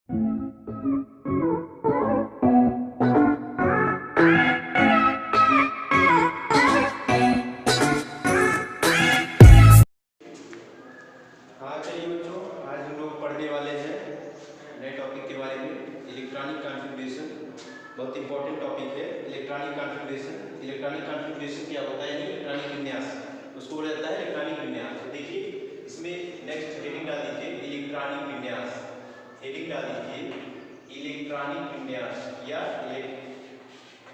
हाँ चलिए बच्चों, आज हम लोग पढ़ने वाले हैं नए टॉपिक के बारे में, इलेक्ट्रॉनिक कॉन्फ़िगरेशन। बहुत इंपॉर्टेंट टॉपिक है इलेक्ट्रॉनिक कॉन्फ़िगरेशन। इलेक्ट्रॉनिक कॉन्फ़िगरेशन क्या होता है? यानी इलेक्ट्रॉनिक विन्यास, उसको बोला जाता है इलेक्ट्रॉनिक विन्यास। तो देखिए इसमें नेक्स्ट हेडिंग डाल दीजिए इलेक्ट्रॉनिक विन्यास। हेडिंग डाल दीजिए इलेक्ट्रॉनिक विन्यास या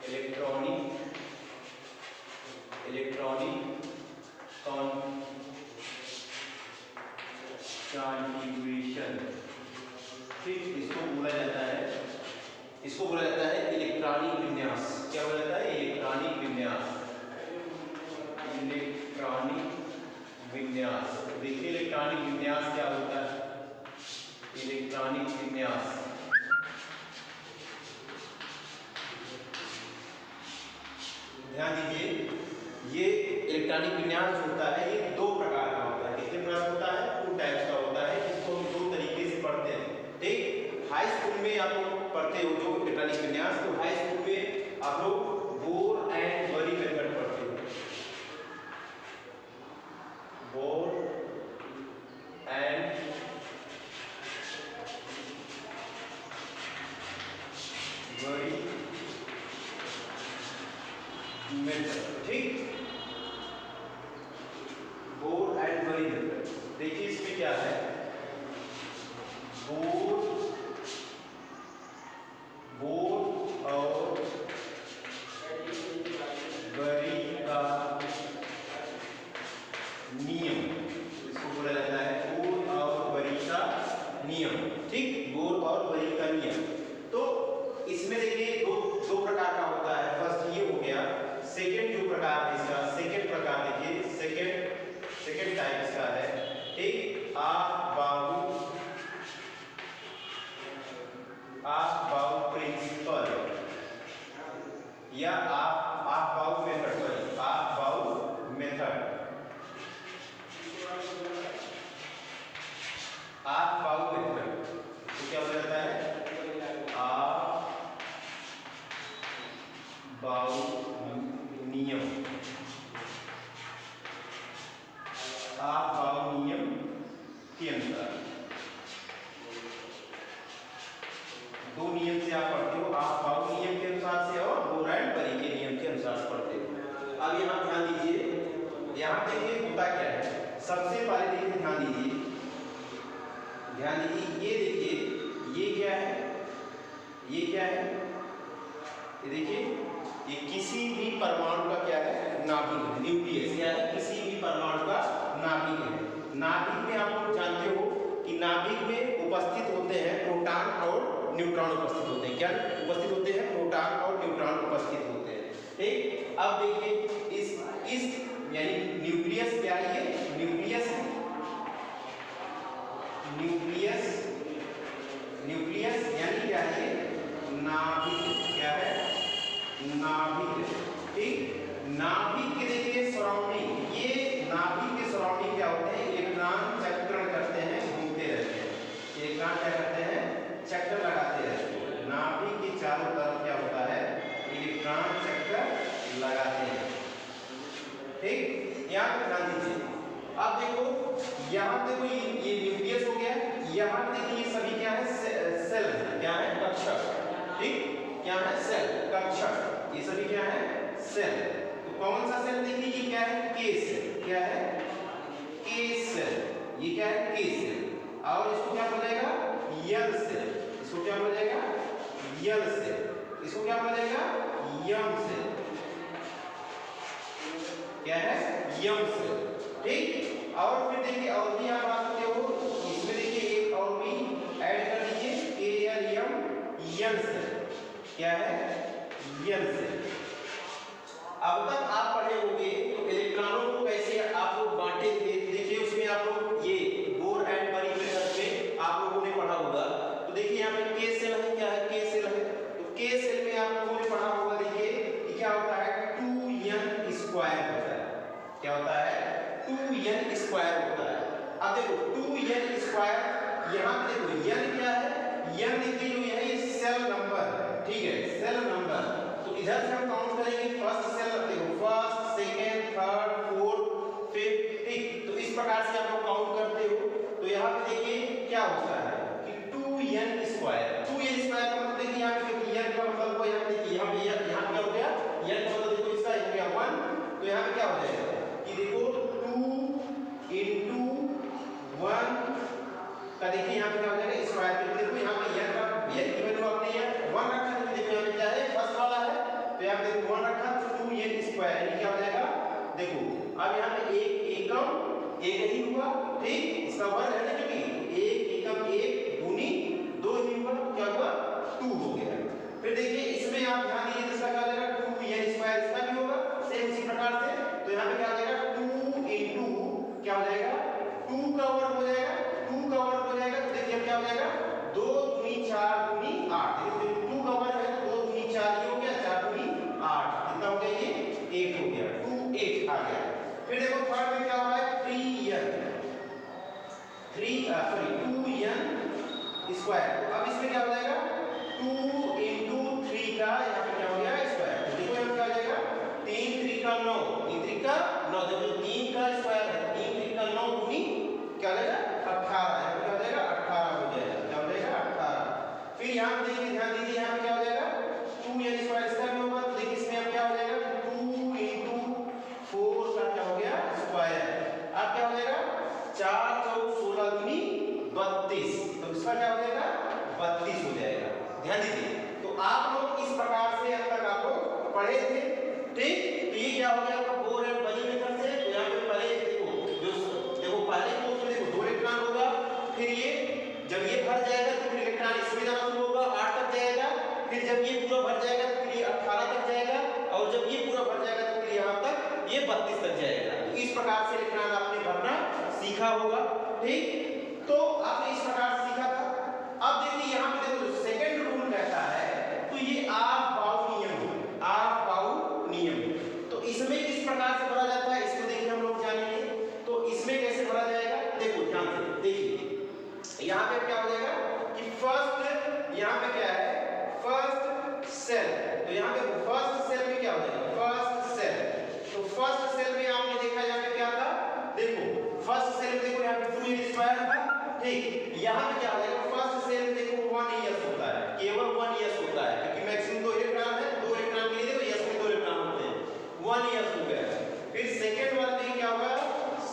इलेक्ट्रॉनिक कॉन्फ़िगरेशन। ठीक, इसको बोला जाता है इलेक्ट्रॉनिक विन्यास। क्या बोला जाता है? इलेक्ट्रॉनिक विन्यास। इलेक्ट्रॉनिक विन्यास। देखिए इलेक्ट्रॉनिक विन्यास क्या होता है? इलेक्ट्रॉनिक विन्यास ध्यान दीजिए, ये इलेक्ट्रॉनिक विन्यास होता है, ये दो प्रकार का होता है। कितने प्रकार होता है? टू टाइप्स का होता है, जिसको हम दो तरीके से पढ़ते हैं। ठीक, हाई स्कूल में आप लोग पढ़ते हो जो इलेक्ट्रॉनिक विन्यास, तो हाई स्कूल में आप लोग बोर एंड बरी मेथड पढ़ते हो। बोर एंड बरी मेथड। ठीक, बोर एंड बरी मेथड। देखिए इसमें क्या है, बोर और बरी का नियम, इसको बोला जाता है बोर और बरी का नियम। ठीक, बोर और बरी का नियम। तो इसमें देखिए दो प्रकार का होता है। फर्स्ट ये हो गया। सेकंड जो प्रकार है इसका, सेकंड प्रकार देखिए, सेकंड टाइप इसका है। ठीक, आप बाउ प्रिंसिपल या आप बाउ मेथड, सॉरी आप बाउ मेथड, आप बाउ मेथड। तो क्या हो जाता है? आप बाउ नियम, आप बाउ नियम के अनुसार। दो नियम से आप पढ़ते हो, आप बाउ नियम के अनुसार से और बोर एंड बरी के नियम के अनुसार से पढ़ते हो। अब यहाँ ध्यान दीजिए, यहाँ देखिए होता क्या है। सबसे पहले देखिए ध्यान दीजिए, ये देखिए ये क्या है, ये क्या है, ये देखिए ये किसी भी परमाणु का क्या है? नाभिक है, न्यूक्लियस। क्या है? किसी भी परमाणु का नाभिक है। नाभिक में आप लोग जानते हो कि नाभिक में उपस्थित होते हैं प्रोटॉन और न्यूट्रॉन उपस्थित होते हैं। क्या उपस्थित होते हैं? प्रोटॉन और न्यूट्रॉन उपस्थित होते हैं। ठीक, अब देखिए इस यानी न्यूक्लियस क्या है? ये न्यूक्लियस है। न्यूक्लियस यानी क्या है? नाभिक। क्या है? नाभिक। ठीक, नाभिक के देखिए सराउंडिंग, ये नाभिक के सराउंडिंग क्या होते हैं? इलेक्ट्रॉन चक्रण करते हैं, घूमते रहते हैं। इलेक्ट्रॉन क्या करते हैं? चक्कर लगाते रहते हैं। नाभिक के चारों तरफ क्या होता है? इलेक्ट्रॉन चक्कर लगाते हैं। ठीक, यहाँ पे ध्यान दीजिए। अब देखो यहाँ देखो ये न्यूक्लियस हो गया। यहाँ देखिए ये सभी क्या है? सेल है। क्या है? कक्षक। ठीक, क्या है? सेल, कक्षक। ये सभी क्या है? सेल। तो कौन सा सेल? देखिए ये क्या है? के सेल। क्या है? के सेल। ये क्या है? के सेल। और इसको क्या बोला जाएगा? यल सेल। इसको क्या बोला जाएगा? यल सेल। इसको क्या बोला जाएगा? यम सेल। क्या है? यम सेल। ठीक, और फिर देखिए और भी आप बात करते हो, इसमें देखिए एक और भी ऐड कर दीजिए, एलियम यन सेल। क्या है? यन सेल। अब तक आप पढ़े होंगे इलेक्ट्रॉनों को कैसे आप लोग बांटे थे। देखिए उसमें आप लोग ये बोर एंड बरी मेथड में आप लोगों ने पढ़ा होगा। तो देखिए यहाँ पे के सेल है। क्या है? के सेल है। तो के सेल में आप लोगों ने पढ़ा होगा। देखिए ये क्या होता है? 2n स्क्वायर होता है। क्या होता है? 2n स्क्वायर होता है। अब देखो 2n स्क्वायर, यहाँ पे देखो n क्या है? n इधर से हम काउंट करेंगे फर्स्ट सेल, देखो first, second, third, fourth, fifth, ठीक। तो इस प्रकार से आप लोग काउंट करते हो। तो यहाँ पे देखिए क्या होता है कि 2n स्क्वायर, 2n स्क्वायर का मतलब देखिए यहाँ पे n का मतलब को यहाँ देखिए यहाँ पे क्या हो गया, n का मतलब देखो इसका हो गया 1। तो यहाँ पे क्या हो जाएगा कि देखो 2 into 1 का देखिए यहाँ पे क्या हो जाएगा स्क्वायर। तो देखो यहाँ पे n का n की वैल्यू आपने यहाँ 1 रखा है, तो देखो यहाँ पे क्या है फर्स्ट वाला है, तो यहाँ पे देखो 1 रखा तो 2n स्क्वायर यानी क्या हो जाएगा, देखो अब यहाँ पे एक एकम एक ही हुआ, ठीक, इसका वर्ग है ना, क्योंकि एक एकम एक गुनी 2 ही हुआ, क्या हुआ 2 हो गया। फिर देखिए इसमें आप ध्यान दीजिए इसका क्या हो जाएगा 2n स्क्वायर, इसका भी होगा सेम उसी प्रकार से। तो यहाँ पे क्या हो जाएगा 2 into क्या हो जाएगा 2 का वर्ग हो जाएगा, 2 का वर्ग हो जाएगा। तो देखिए क्या हो जाएगा 2 दूनी 4 दूनी 8, देखिए 2 का वर्ग है तो 2 दूनी 4 ये हो गया, 4 दूनी 8, कितना हो गया ये 8 हो गया, 2 8 आ गया। फिर देखो थर्ड में क्या हो रहा है 2n स्क्वायर। तो अब इसमें क्या हो जाएगा 2 into 3 का यहाँ पे क्या हो गया स्क्वायर। तो देखो यहाँ क्या हो जाएगा 3 3 का 9, 3 3 का 9, देखो 3 का स्क्वायर है, 3 3 का 9 गुनी क्या हो जाएगा 18, यहाँ पे क्या हो जाएगा 18 हो जाएगा, क्या हो जाएगा 18। फिर यहाँ पे देखिए ध्यान दीजिए यहाँ पे क्या हो जाएगा 2n स्क्वायर इसका भी होगा। तो देखिए इसमें अब क्या हो जाएगा 2 into 4 का क्या हो गया स्क्वायर। अब क्या हो जाएगा 4 4 16 दूनी 32, तो इसका क्या हो जाएगा 32 हो जाएगा। ध्यान दीजिए तो आप लोग इस प्रकार से अब तक आप लोग पढ़े थे, ठीक। तो ये क्या हो गया आपका 4 है बड़ी मेथड से। तो यहाँ पे पहले देखो देखो पहले कोर्स में देखो 2 इलेक्ट्रॉन होगा, फिर ये जब ये भर जाएगा तो फिर इलेक्ट्रॉन इसमें जाना शुरू होगा 8 तक जाएगा, फिर जब ये पूरा भर जाएगा तो फिर ये 18 तक जाएगा, और जब ये पूरा भर जाएगा तो फिर यहाँ तक ये 32 तक जाएगा। तो इस प्रकार से इलेक्ट्रॉन आपने भरना सीखा होगा, ठीक। तो आपने इस प्रकार से सीखा था। अब देखिए यहाँ पे देखो सेकंड रूल कहता है, तो ये ऑफ-बाउ नियम, ऑफ-बाउ नियम। तो इसमें किस प्रकार से भरा जाता है इसको देखिए हम लोग जानेंगे। तो इसमें कैसे भरा जाएगा देखो ध्यान से देखिए, यहाँ पे क्या हो जाएगा कि फर्स्ट यहाँ पे क्या है फर्स्ट सेल। तो यहाँ पे फर्स्ट सेल में क्या हो जाएगा फर्स्ट सेल। तो फर्स्ट सेल में आपने देखा यहाँ पे क्या था, देखो फर्स्ट सेल में देखो यहाँ पे 2n स्क्वायर था, ठीक। यहाँ पे क्या हो जाएगा फर्स्ट सेल में देखो 1s होता है, केवल 1s होता है, क्योंकि मैक्सिमम 2 इलेक्ट्रॉन है, 2 इलेक्ट्रॉन के लिए देखो s में 2 इलेक्ट्रॉन होते हैं, 1s हो गया। फिर सेकंड वाले में क्या होगा,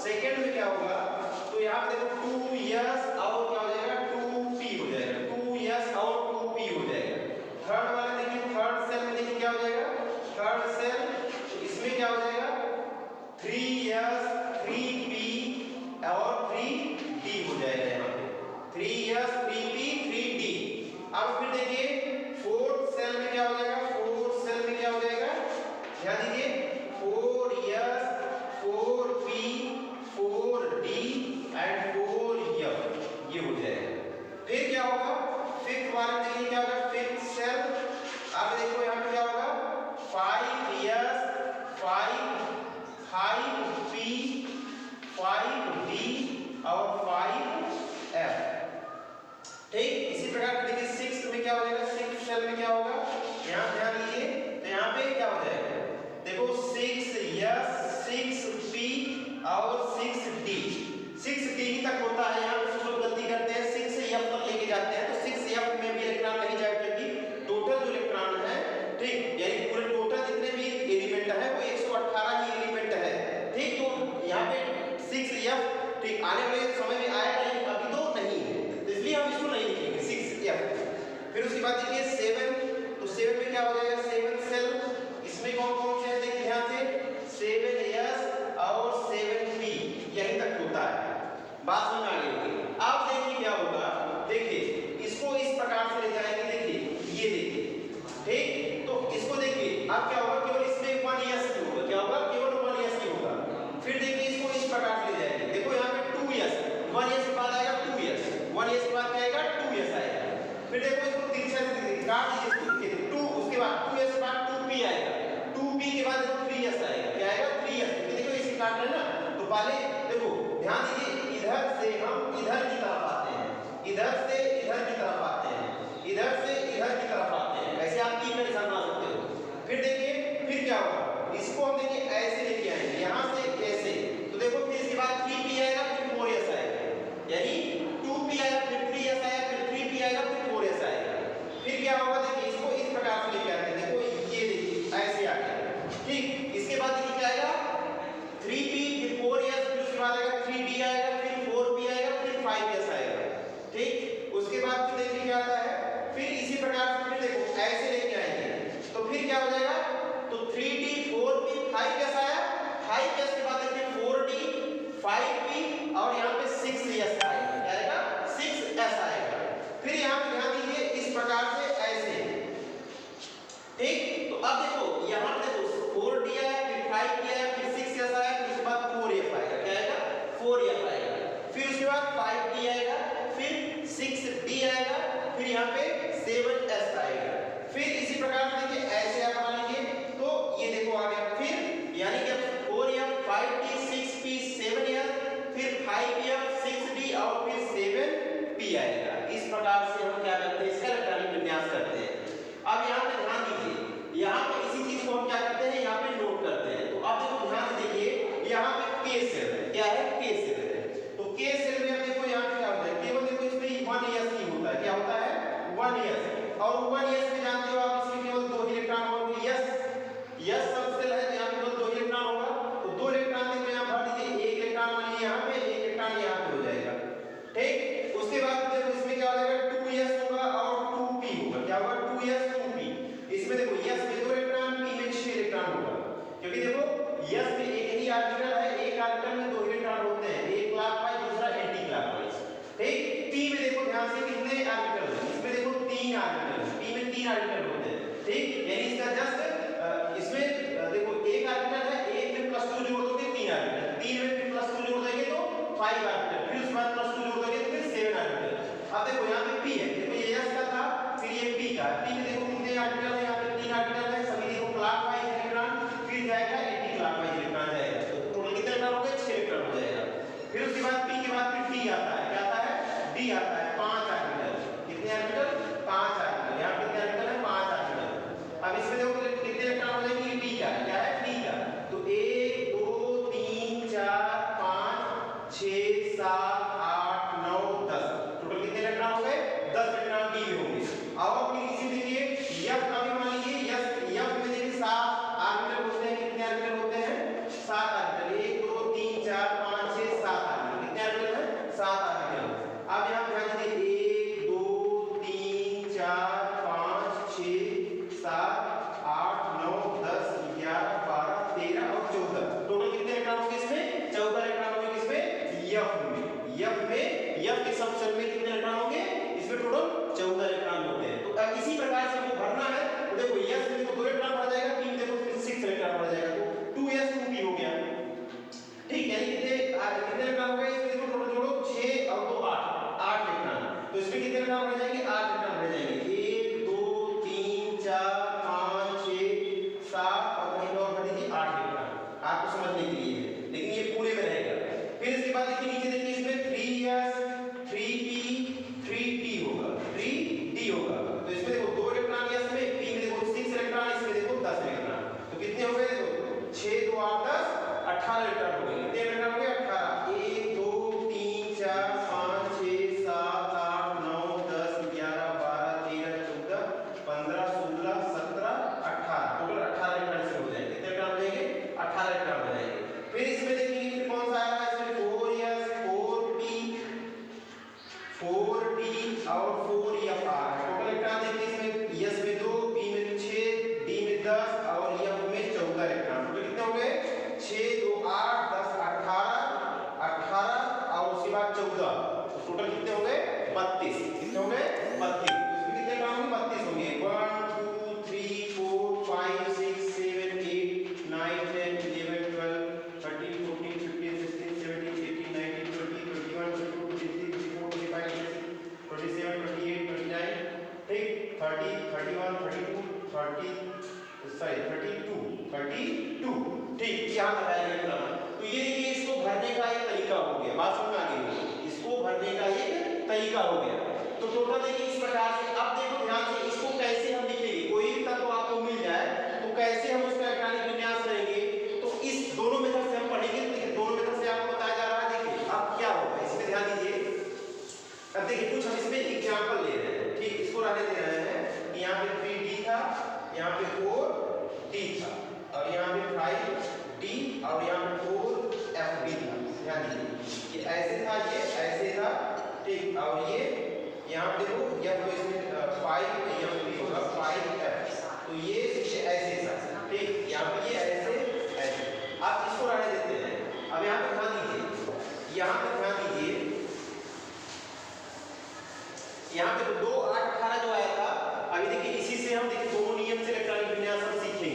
सेकंड में क्या होगा तो यहाँ पे देखो 2s और क्या हो जाएगा 2p हो जाएगा, 2s और 2p हो जाएगा। थर्ड वाले देखिए थर्ड सेल में देखिए क्या हो जाएगा थर्ड सेल, तो इसमें क्या हो जाएगा 3s 3p और 3d हो जाएगा, यहाँ पे 3s 3p 3d। अब फिर देखिए फोर्थ सेल में क्या हो जाएगा, फोर्थ सेल में क्या हो जाएगा ध्यान दीजिए 4s 4p 4d and 4f ये हो जाएगा। फिर क्या होगा फिफ्थ वाले में देखिए क्या होगा फिफ्थ सेल। अब देखो यहाँ पे क्या होगा 5s 5p 5d और 5f, ठीक। इसी प्रकार देखिए सिक्स्थ में क्या हो जाएगा, सिक्स्थ सेल में क्या होगा यहाँ ध्यान दीजिए, तो यहाँ पे क्या हो जाएगा देखो 6s 6p और 6d, 6d तक होता है, यहाँ पे कुछ लोग गलती करते हैं 6f तक लेके जाते हैं, तो 6f में भी इलेक्ट्रॉन नहीं जाएगा, क्योंकि टोटल जो इलेक्ट्रॉन है, ठीक, यानी पूरे टोटल जितने भी एलिमेंट है वो 118 ही एलिमेंट है, ठीक। तो यहाँ पे 6f, ठीक, आने वाले समय में आएगा लेकिन अभी तो नहीं है, तो इसलिए हम इसको नहीं लिखेंगे 6f। फिर उसके बाद देखिए 7, तो 7 में क्या हो जाएगा 7 सेल, इसमें कौन कौन से हैं देखिए ध्यान से 7s और 7p यहीं तक होता है, बात समझ आ गई होगी। अब देखिए क्या होगा, देखिए इसको इस प्रकार से ले जाएंगे, देखिए ये देखिए, ठीक। तो इसको देखिए अब क्या होगा केवल इसमें 1s की होगा, क्या होगा केवल 1s की होगा। फिर देखिए इसको इस प्रकार से ले जाएंगे, देखो यहाँ पे 2s 1s के बाद आएगा 2s 1s के बाद क्या आएगा 2s आएगा। फिर देखो इसको तिरछा से काट दीजिए 2, उसके बाद 2s के बाद 2p आएगा, 2p के बाद देखो 3s आएगा, क्या आएगा 3s, क्योंकि देखो इसे काट रहे हैं ना, तो पहले देखो ध्यान दीजिए इधर से हम इधर की तरफ आते हैं, इधर से इधर की तरफ आते हैं, इधर से इधर की तरफ आते हैं, ऐसे आप तीन का निशान बना सकते हो। फिर अब देखो यहाँ पे देखो 4 दिया है, फिर 5 दिया है, फिर 6s आया, फिर उसके बाद 4f आएगा। क्या आएगा? 4f आएगा। फिर उसके बाद 5d आएगा, फिर 6d आएगा, फिर यहाँ पे 7s आएगा। फिर इसी प्रकार से देखिए ऐसे आप बना लीजिए, तो ये देखो आ गया। फिर यानी कि 4f 5d 6p 7f, फिर 5f 6d और फिर 7p आएगा। इस प्रकार से हम क्या करते हैं, इसका इलेक्ट्रॉनिक विन्यास करते हैं। अब यहाँ पे ध्यान दीजिए, यहाँ पे इसी चीज को हम क्या करते हैं, यहाँ पे नोट करते हैं। तो अब देखो ध्यान से देखिए, यहाँ पे k सेल है। क्या है? k सेल है। तो k सेल में अब देखो यहाँ पे क्या होता है, केवल देखो इसमें 1s ही होता है। क्या होता है? 1s। और 1s में जानते हो आप, इसमें केवल 2 इलेक्ट्रॉन होंगे। s सब सेल है, तो यहाँ पे केवल 2 इलेक्ट्रॉन होगा। तो 2 इलेक्ट्रॉन देखो यहाँ भर दीजिए, एक इलेक्ट्रॉन मान लीजिए यहाँ पे, एक इलेक्ट्रॉन यहाँ पे हो जाएगा। ठीक, उसके बाद देखो इसमें क्या हो जाएगा, 2s होगा और 2p होगा। क्या होगा? 2s 2p। इसमें देखो s में 2 इलेक्ट्रॉन, p में 6 इलेक्ट्रॉन होगा। क्योंकि देखो s में एक ही ऑर्बिटल है, एक ऑर्बिटल में 2 इलेक्ट्रॉन होते हैं, एक क्लॉकवाइज दूसरा एंटी क्लॉकवाइज। ठीक, p में देखो ध्यान से कितने ऑर्बिटल हैं, इसमें देखो 3 ऑर्बिटल हैं, p में 3 ऑर्बिटल होते हैं। ठीक, यानी इसका जस्ट इसमें देखो एक ऑर्बिटल है, एक में +2 जोड़ दोगे 3 ऑर्बिटल, 3 में फिर +2 जोड़ देंगे तो 5 ऑर्बिटल, फिर उसके बाद +2 जोड़ दोगे तो फिर 7 ऑर्बिटल। अब देखो यहाँ पे p है, देखो ये s का था, फिर ये p का। p में देखो कितने ऑर्बिटल है, यहाँ पे 3 ऑर्बिटल है, सभी देखो क्लॉकवाइज इलेक्ट्रॉन, फिर जाएगा एंटी क्लॉकवाइज इलेक्ट्रॉन जाएगा। तो टोटल कितने इलेक्ट्रॉन हो गए? 6 इलेक्ट्रॉन हो जाएगा। फिर उसके बाद p के बाद फिर d आता है। क्या आता है? d आता है, 5 ऑर्बिटल। कितने ऑर्बिटल? 5 ऑर्बिटल। यहाँ पे कितने ऑर्बिटल है? 5 ऑर्बिटल। अब इसमें देखो कितने इलेक्ट्रॉन हो जाएंगे, d का। क्या है? d का। तो 1 2 3 4 5 6 7 8 9 10, टोटल कितने इलेक्ट्रॉन हो गए? 10 इलेक्ट्रॉन d में होंगे। अब फिर इसी देखिए f का भी मान लीजिए, f में देखिए 7 ऑर्बिटल होते हैं। कितने ऑर्बिटल होते हैं? 7 ऑर्बिटल। 1 2 3 4 5 6 7 ऑर्बिटल। कितने ऑर्बिटल हैं? 7 ऑर्बिटल। अब यहाँ पे ध्यान दीजिए, 1 2 3 4 5 6 7 8 9 10 11 12 13 और 14, टोटल कितने इलेक्ट्रॉन होंगे इसमें? 14 इलेक्ट्रॉन होंगे किसमें? f के सब सेल में कितने इलेक्ट्रॉन होंगे? इसमें टोटल 14 इलेक्ट्रॉन होते हैं। तो अब इसी प्रकार से हमको भरना है। तो देखो s में तो 2 इलेक्ट्रॉन भर जाएगा, p में देखो 6 इलेक्ट्रॉन भर जाएगा, तो 2s 2p हो गया। ठीक, यानी कितने इलेक्ट्रॉन हो गए? इसमें देखो टोटल जोड़ो, 6 और 2 8 इलेक्ट्रॉन। तो इसमें कितने इलेक्ट्रॉन भर जाएंगे? 8 इलेक्ट्रॉन भर जाएंगे। 1 2 3 4 5 6 7 और कहीं और भर दीजिए 8 इलेक्ट्रॉन, आपको समझने के लिए है, लेकिन ये पूरे में रहेगा। फिर इसके बाद देखिए नीचे देखिए, इसमें 3s 3p 3d होगा, 3d होगा। तो इसमें देखो 2 इलेक्ट्रॉन s में, p में देखो 6 इलेक्ट्रॉन, इसमें देखो 10 इलेक्ट्रॉन। तो कितने हो गए? देखो 6 2 8 10 18 इलेक्ट्रॉन हो गए। कितने इलेक्ट्रॉन हो गए? 18। 1 2 3 4 5 6 7 8 9 10 11 12 13 14 15 16 17 18, टोटल 18 इलेक्ट्रॉन से हो जाएंगे। कितने इलेक्ट्रॉन हो जाएंगे? 18 इलेक्ट्रॉन हो जाएंगे। फिर इसमें देखिए फिर कौन सा आ रहा है? इसमें 4s 4p 4d और 4f आ रहा है। टोटल इलेक्ट्रॉन देखिए, इसमें s में 2 p में 6 d में 10 और f में 14 इलेक्ट्रॉन। टोटल कितने हो गए? 6 2 8 10 18 और उसके बाद 14, तो टोटल कितने हो गए? 32। कितने हो गए? 32। इसमें कितने इलेक्ट्रॉन होंगे? 32 होंगे। 1 2 3 4 5 6 7 8 9 10 11 12 13 14 15 16 17 18 19 20 21 22 23 24 25 26 27 28 29, ठीक, 30 31 32 ठीक, यहाँ पर आएगा इलेक्ट्रॉन। तो ये देखिए, इसको भरने का एक तरीका हो गया। बात समझ आ गई? इसको भरने का एक तरीका हो गया। तो टोटल देखिए इस प्रकार से। अब देखो ध्यान से, इसको कैसे हम लिखेंगे? कोई भी तत्व आपको मिल जाए तो कैसे हम उसका इलेक्ट्रॉनिक विन्यास करेंगे? तो इस दोनों मेथड से हम पढ़ेंगे। तो दोनों मेथड से आपको बताया जा रहा है। देखिए अब क्या होगा, इसमें ध्यान दीजिए। अब देखिए कुछ हम इसमें एग्जांपल ले रहे हैं। ठीक, इसको रहने दे रहे हैं कि यहाँ पे 3d था, यहाँ पे 4d था, और यहाँ पे 5d और यहाँ पे 4fd था। ध्यान दीजिए, ये ऐसे था, ये ऐसे था। ठीक, और ये यहाँ पे देखो f तो इसमें 5f होगा, 5f, तो ये ऐसे था। ठीक, यहाँ पे ये ऐसे ऐसे। आप इसको रहने देते हैं। अब यहाँ पे ध्यान दीजिए, यहाँ पे ध्यान दीजिए, यहाँ पे 2 8 18 जो आया था। अभी देखिए इसी से हम देखिए दोनों नियम से इलेक्ट्रॉनिक विन्यास हम सीखेंगे।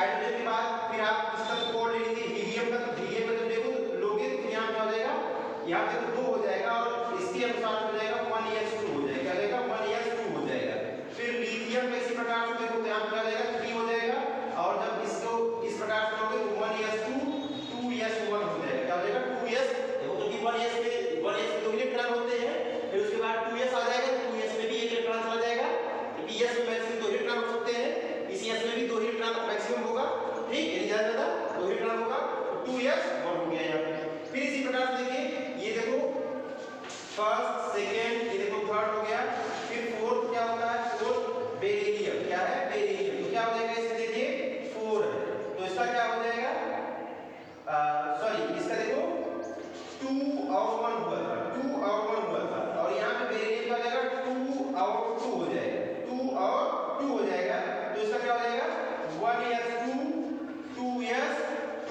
हाइड्रोजन के बाद फिर आप इसका कोड ले लीजिए हीलियम का, तो हीलियम का जब देखो लोगे तो यहाँ क्या हो जाएगा, यहाँ पे तो 2 हो जाएगा और इसके अनुसार हो जाएगा 1s2 हो जाएगा, क्या हो जाएगा 1s2 हो जाएगा। फिर लिथियम का इसी प्रकार से देखो यहाँ पे क्या हो जाएगा 3 हो जाएगा और जब इसको इस प्रकार से लोगे तो 1s2 2s1 हो जाएगा, क्या हो जाएगा 2s, देखो तो कि 1s में 2 इलेक्ट्रॉन होते हैं, फिर उसके बाद 2s आ जाएगा, 2s में भी 1 इलेक्ट्रॉन चला जाएगा, क्योंकि s में मैक्सिमम 2 इलेक्ट्रॉन हो सकते हैं, इसी s में भी 2 इलेक्ट्रॉन मैक्सिमम होगा, ठीक है, ज्यादा ज्यादा 2 इलेक्ट्रॉन होगा, 2s1 हो गया यहाँ पे। फिर इसी प्रकार से देखिए ये देखो फर्स्ट सेकंड, ये देखो थर्ड हो गया, फिर फोर्थ क्या होगा, फोर्थ बेरिलियम, क्या है बेरिलियम, तो क्या हो जाएगा इसका देखिए 4 है, तो इसका क्या हो जाएगा, सॉरी इसका देखो 2 और 1 हुआ था, 2 और 1 हुआ था और यहाँ पे बेरिलियम का हो जाएगा 2 और 2 हो जाएगा, 2 और 2 हो जाएगा, तो इसका क्या हो जाएगा 1s2 2s2।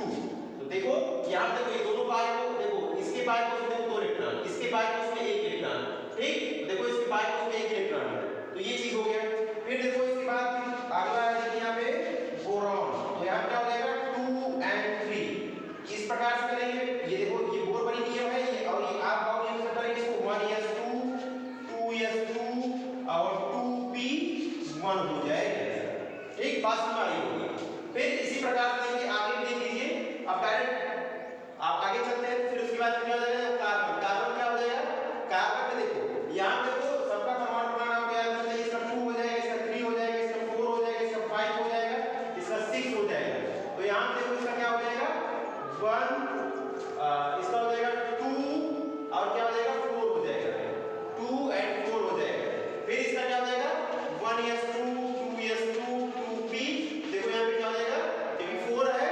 तो देखो यहाँ देखो ये दोनों पाई को देखो, इसके पाई को उसमें 2 इलेक्ट्रॉन, इसके पाई को उसमें 1 इलेक्ट्रॉन, ठीक, देखो इसके पाई को उसमें 1 इलेक्ट्रॉन है, तो ये चीज हो गया। फिर देखो इसके बाद फिर अगला है देखिए यहाँ पे बोरॉन, तो यहाँ क्या हो जाएगा 2 और 3, इस प्रकार से करेंगे, ये देखो ये बोर वाली नियम है ये, और ये आप बाउंड नियम से करेंगे इसको 1s2 2s2 और 2p1 हो जाएगा, ठीक, बात समझ आ रही होगी। फिर इसी प्रकार से आगे देख लीजिए, अब डायरेक्ट आप आगे चलते हैं, फिर उसके बाद क्या हो जाएगा कार्बन, कार्बन क्या हो जाएगा, कार्बन में देखो यहाँ देखो सबका परमाणु क्रमांक हो गया, तो इसका 2 हो जाएगा, इसका 3 हो जाएगा, इसका 4 हो जाएगा, इसका 5 हो जाएगा, इसका 6 हो जाएगा, तो यहाँ देखो इसका क्या हो जाएगा 1, इसका हो जाएगा 2 और क्या हो जाएगा 4 हो जाएगा, 2 और 4 हो जाएगा, फिर इसका क्या हो जाएगा 1s2 2s2 2p, देखो यहाँ पे क्या हो जाएगा, क्योंकि 4 है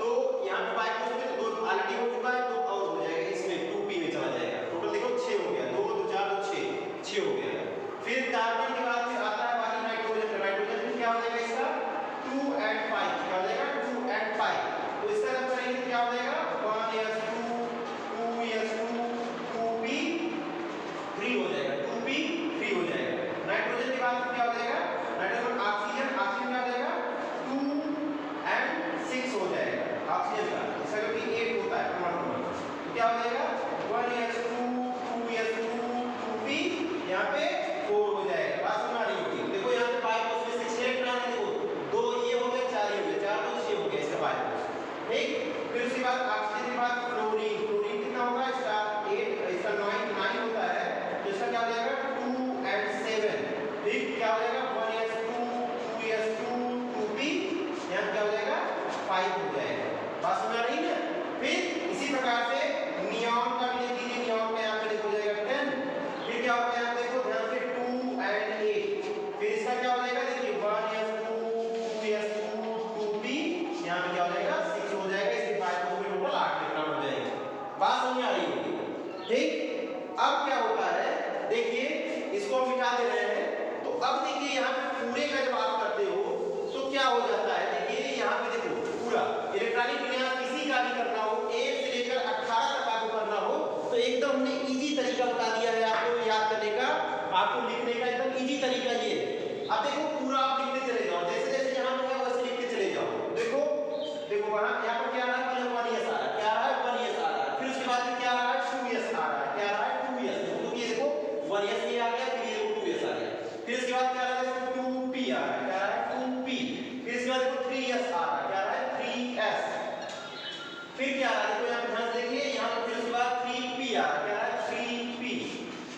तो यहाँ पे बाइक में तो 2 ऑलरेडी हो चुका है, तो और हो जाएगा इसमें 2p में चला जाएगा, टोटल देखो 6 हो गया, 2 2 4 2 6 हो गया। फिर कार्बन के बाद फिर आता है बाकी नाइट्रोजन, नाइट्रोजन में क्या हो जाएगा इसका 2 और 5, क्या हो जाएगा 2 और 5, तो इसका जब करेंगे तो क्या हो जाएगा 1s2 2s2 2p3 हो जाएगा, 2p3 हो जाएगा। नाइट्रोजन के बाद क्या हो जाएगा, नाइट्रोजन ऑक्सीजन, ऑक्सीजन क्या हो जाएगा 2 और 6 हो जाएगा ऑक्सीजन का, इसका क्योंकि 8 होता है परमाणु, तो क्या हो जाएगा 1s2 2s2 2p, यहाँ पे 4 हो जाएगा, बात समझ आ रही होगी। देखो यहाँ पे 5 को उसमें से 6 इलेक्ट्रॉन है, देखो 2 ये हो गए 4 ये हो गए, 4 2 6 हो गया इसका 5, ठीक। फिर उसके बाद ऑक्सीजन के बाद फ्लोरीन, फ्लोरीन कितना होगा इसका 8, इसका 9 होता है, तो इसका क्या हो जाएगा 2 और 7, ठीक, क्या हो जाएगा 1s2 2s2 2p, यहाँ क्या हो जाएगा 5 हो जाएगा, बात समझ आ रही है। फिर इसी प्रकार से नियॉन का भी देखिए, नियॉन का यहाँ पे देखो हो जाएगा 10, फिर क्या होगा यहाँ देखो ध्यान से 2 और 8, फिर इसका क्या हो जाएगा देखिए 1s2 2s2 2p, यहाँ पे क्या हो जाएगा 6 हो जाएगा, इसके 5 को टोटल 8 इलेक्ट्रॉन हो जाएंगे, बात समझ आ रही होगी, ठीक। अब क्या होता है देखिए, इसको हम मिटा दे रहे हैं, तो अब देखिए यहाँ पे पूरे का जब आप करते हो तो क्या हो जाता है, देखिए यहाँ पे देखो पूरा इलेक्ट्रॉनिक विन्यास किसी का भी करना हो 1 से लेकर 18 तक आपको करना हो, तो एकदम हमने इजी तरीका बता दिया है आपको याद करने का, आपको लिखने का एकदम इजी तरीका ये है। अब देखो पूरा आप लिखते चले जाओ, जैसे जैसे यहाँ पे है वैसे लिखते चले जाओ, देखो देखो वहां यहाँ पर क्या आ रहा है, पहले 1s आ रहा है, क्या आ रहा है 1s आ रहा है, फिर उसके बाद क्या आ रहा है 2s आ रहा है, क्या आ रहा है 2s, तो ये देखो 1s ये आ गया, फिर ये देखो 2s आ गया, फिर इसके बाद क्या आ रहा है 2p आ रहा है, क्या आ रहा है 2p, फिर इसके बाद देखो 3s आ रहा है, क्या आ रहा है 3s, फिर क्या आ रहा है देखो यहाँ पे ध्यान से देखिए, यहाँ पे फिर उसके बाद 3p आ रहा है, क्या आ रहा है 3p,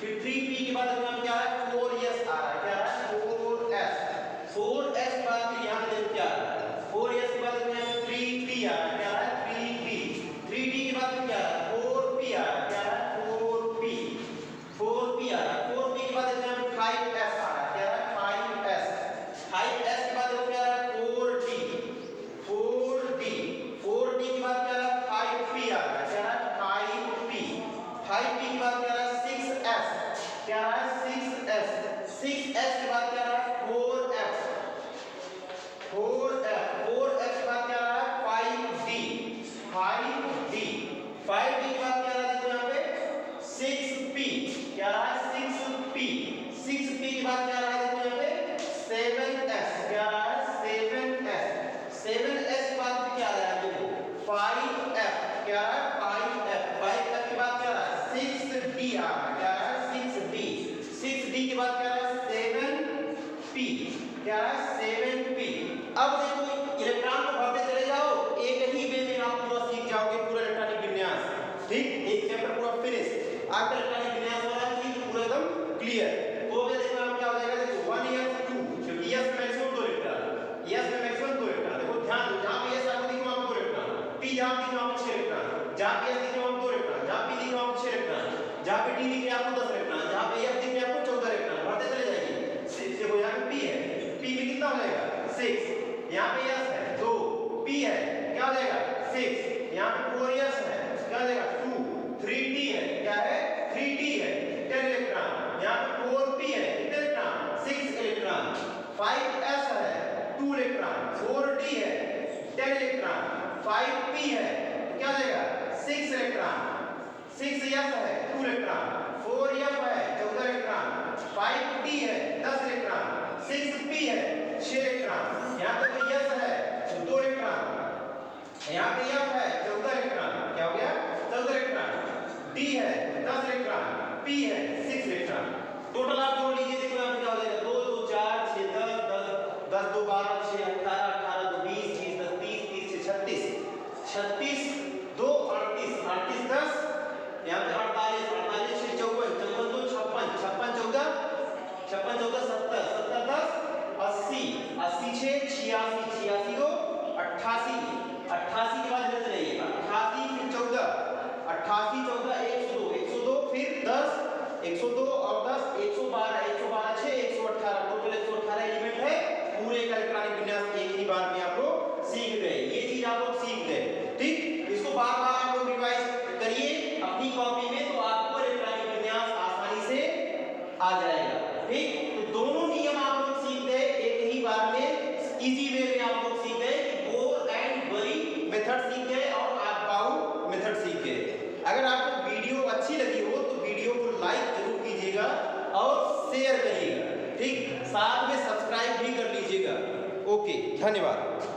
फिर 3p के बाद यहाँ पे क्या आ रहा है 4s आ रहा है, क्या आ रहा है 4s के बाद फिर यहाँ पे देखो क्या आ रहा है 4s के बाद यहाँ पे 3p आ रहा है, क्या आ रहा है 3p के बाद क्या आ रहा है 4p आ रहा है, क्या आ रहा है 4p आ रहा है, 4p के बाद यहाँ पे 5s आ रहा है, क्या आ रहा है 5s के बाद क्या आ रहा है 4d के बाद क्या आ रहा है 5p यहाँ पे S है 2, P है क्या हो जाएगा 6, यहाँ पे 4S है क्या हो जाएगा 2, 3D है क्या है 3D है 10 इलेक्ट्रॉन, यहाँ पे 4P है कितने इलेक्ट्रॉन 6 इलेक्ट्रॉन, 5S है 2 इलेक्ट्रॉन, 4D है 10 इलेक्ट्रॉन, 5P है क्या हो जाएगा 6 इलेक्ट्रॉन, 6S है 2 इलेक्ट्रॉन, 4F है 14 इलेक्ट्रॉन, 5D है 10 इलेक्ट्रॉन, 6P है 6 इलेक्ट्रॉन, यहाँ पे कोई S है 2 इलेक्ट्रॉन, यहाँ पे F है 14 इलेक्ट्रॉन, क्या हो गया 14 इलेक्ट्रॉन, D है 10 इलेक्ट्रॉन, P है 6 इलेक्ट्रॉन। टोटल आप जोड़ लीजिए, देखो यहाँ पे क्या हो जाएगा 2 2 4 6 10 10 10 2 12 6 18 18 2 20 20 10 30 30 36 36 2 38 38 10, यहाँ पे 48 48 6 54 54 2 56 56 14 56 14 70 70 10 80 80 6 86 86 2 88 88 के बाद इधर चलिए 88 फिर 14 88 14 102 102 फिर 10 102 और 10 112 112 6 118 टोटल 118 एलिमेंट है। पूरे का इलेक्ट्रॉनिक विन्यास एक ही बार में आप लोग सीख गए, ये चीज आप लोग सीख गए। ठीक, इसको बार-बार आप लोग रिवाइज करिए अपनी कॉपी में, तो आपको इलेक्ट्रॉनिक विन्यास आसानी से आ जाएगा। ठीक, तो दोनों नियम आप लोग सीख गए एक ही बार में, इजी वे में आप लोग सीख गए, बोर एंड बरी मेथड सीख गए और आर्कबाउ मेथड सीख गए। अगर आपको वीडियो अच्छी लगी हो तो वीडियो को लाइक जरूर कीजिएगा और शेयर करिएगा। ठीक, साथ में सब्सक्राइब भी कर लीजिएगा। ओके, धन्यवाद।